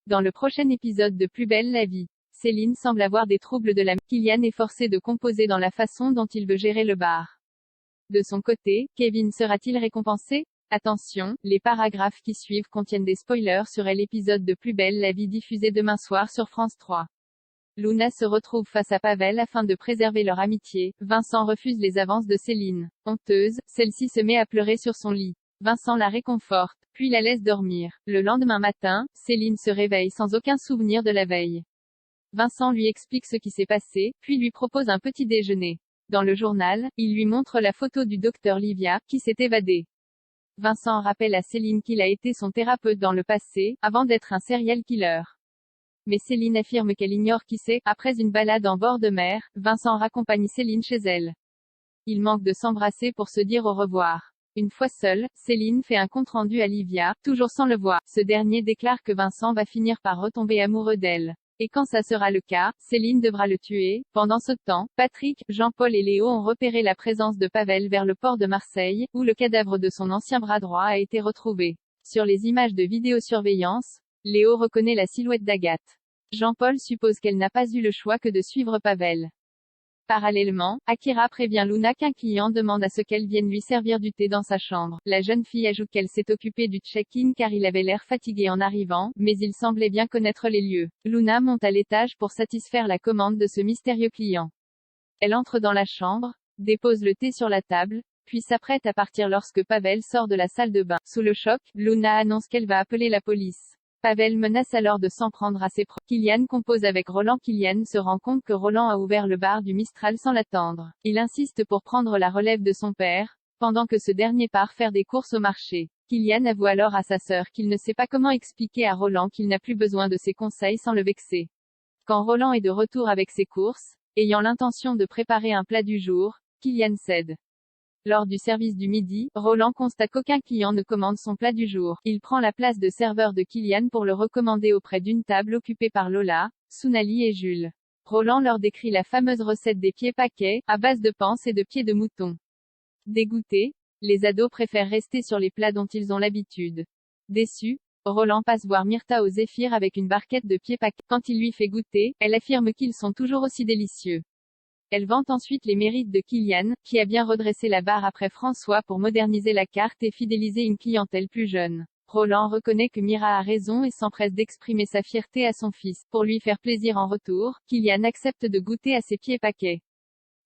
Dans le prochain épisode de Plus belle la vie, Céline semble avoir des troubles de la mémoire. Kylian est forcé de composer dans la façon dont il veut gérer le bar. De son côté, Kevin sera-t-il récompensé? Attention, les paragraphes qui suivent contiennent des spoilers sur l'épisode de Plus belle la vie diffusé demain soir sur France 3. Luna se retrouve face à Pavel afin de préserver leur amitié. Vincent refuse les avances de Céline. Honteuse, celle-ci se met à pleurer sur son lit. Vincent la réconforte, puis la laisse dormir. Le lendemain matin, Céline se réveille sans aucun souvenir de la veille. Vincent lui explique ce qui s'est passé, puis lui propose un petit déjeuner. Dans le journal, il lui montre la photo du docteur Livia, qui s'est évadé. Vincent rappelle à Céline qu'il a été son thérapeute dans le passé, avant d'être un serial killer. Mais Céline affirme qu'elle ignore qui c'est. Après une balade en bord de mer, Vincent raccompagne Céline chez elle. Ils manquent de s'embrasser pour se dire au revoir. Une fois seule, Céline fait un compte-rendu à Livia, toujours sans le voir. Ce dernier déclare que Vincent va finir par retomber amoureux d'elle. Et quand ça sera le cas, Céline devra le tuer. Pendant ce temps, Patrick, Jean-Paul et Léo ont repéré la présence de Pavel vers le port de Marseille, où le cadavre de son ancien bras droit a été retrouvé. Sur les images de vidéosurveillance, Léo reconnaît la silhouette d'Agathe. Jean-Paul suppose qu'elle n'a pas eu le choix que de suivre Pavel. Parallèlement, Akira prévient Luna qu'un client demande à ce qu'elle vienne lui servir du thé dans sa chambre. La jeune fille ajoute qu'elle s'est occupée du check-in car il avait l'air fatigué en arrivant, mais il semblait bien connaître les lieux. Luna monte à l'étage pour satisfaire la commande de ce mystérieux client. Elle entre dans la chambre, dépose le thé sur la table, puis s'apprête à partir lorsque Pavel sort de la salle de bain. Sous le choc, Luna annonce qu'elle va appeler la police. Pavel menace alors de s'en prendre à ses proches. Kylian compose avec Roland. Kylian se rend compte que Roland a ouvert le bar du Mistral sans l'attendre. Il insiste pour prendre la relève de son père, pendant que ce dernier part faire des courses au marché. Kylian avoue alors à sa sœur qu'il ne sait pas comment expliquer à Roland qu'il n'a plus besoin de ses conseils sans le vexer. Quand Roland est de retour avec ses courses, ayant l'intention de préparer un plat du jour, Kylian cède. Lors du service du midi, Roland constate qu'aucun client ne commande son plat du jour. Il prend la place de serveur de Kylian pour le recommander auprès d'une table occupée par Lola, Sounali et Jules. Roland leur décrit la fameuse recette des pieds paquets, à base de panse et de pieds de mouton. Dégoûtés, les ados préfèrent rester sur les plats dont ils ont l'habitude. Déçus, Roland passe voir Myrtha au Zéphyr avec une barquette de pieds paquets. Quand il lui fait goûter, elle affirme qu'ils sont toujours aussi délicieux. Elle vante ensuite les mérites de Kylian, qui a bien redressé la barre après François pour moderniser la carte et fidéliser une clientèle plus jeune. Roland reconnaît que Mira a raison et s'empresse d'exprimer sa fierté à son fils. Pour lui faire plaisir en retour, Kylian accepte de goûter à ses pieds paquets.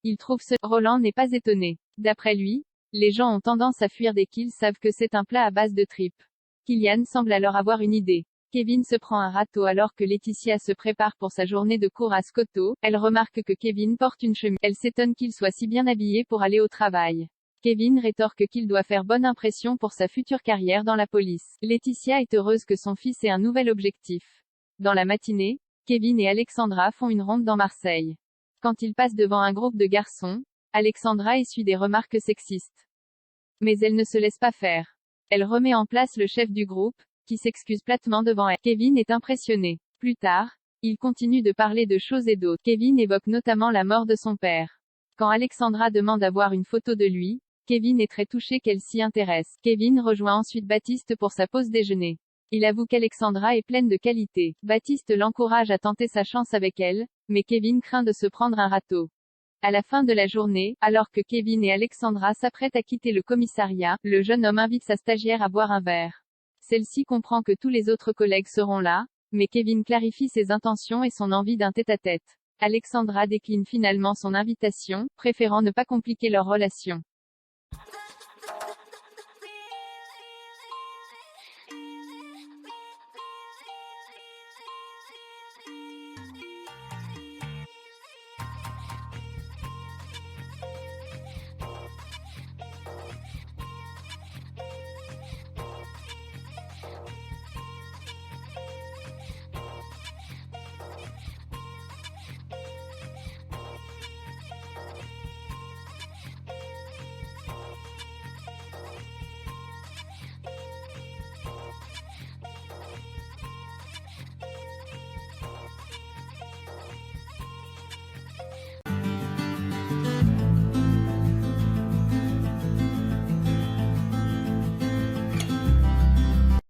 Il trouve ce. Roland n'est pas étonné. D'après lui, les gens ont tendance à fuir dès qu'ils savent que c'est un plat à base de tripes. Kylian semble alors avoir une idée. Kevin se prend un râteau alors que Laetitia se prépare pour sa journée de cours à Scoto. Elle remarque que Kevin porte une chemise. Elle s'étonne qu'il soit si bien habillé pour aller au travail. Kevin rétorque qu'il doit faire bonne impression pour sa future carrière dans la police. Laetitia est heureuse que son fils ait un nouvel objectif. Dans la matinée, Kevin et Alexandra font une ronde dans Marseille. Quand ils passent devant un groupe de garçons, Alexandra essuie des remarques sexistes. Mais elle ne se laisse pas faire. Elle remet en place le chef du groupe, qui s'excuse platement devant elle. Kevin est impressionné. Plus tard, il continue de parler de choses et d'autres. Kevin évoque notamment la mort de son père. Quand Alexandra demande à voir une photo de lui, Kevin est très touché qu'elle s'y intéresse. Kevin rejoint ensuite Baptiste pour sa pause déjeuner. Il avoue qu'Alexandra est pleine de qualités. Baptiste l'encourage à tenter sa chance avec elle, mais Kevin craint de se prendre un râteau. À la fin de la journée, alors que Kevin et Alexandra s'apprêtent à quitter le commissariat, le jeune homme invite sa stagiaire à boire un verre. Celle-ci comprend que tous les autres collègues seront là, mais Kevin clarifie ses intentions et son envie d'un tête-à-tête. Alexandra décline finalement son invitation, préférant ne pas compliquer leur relation.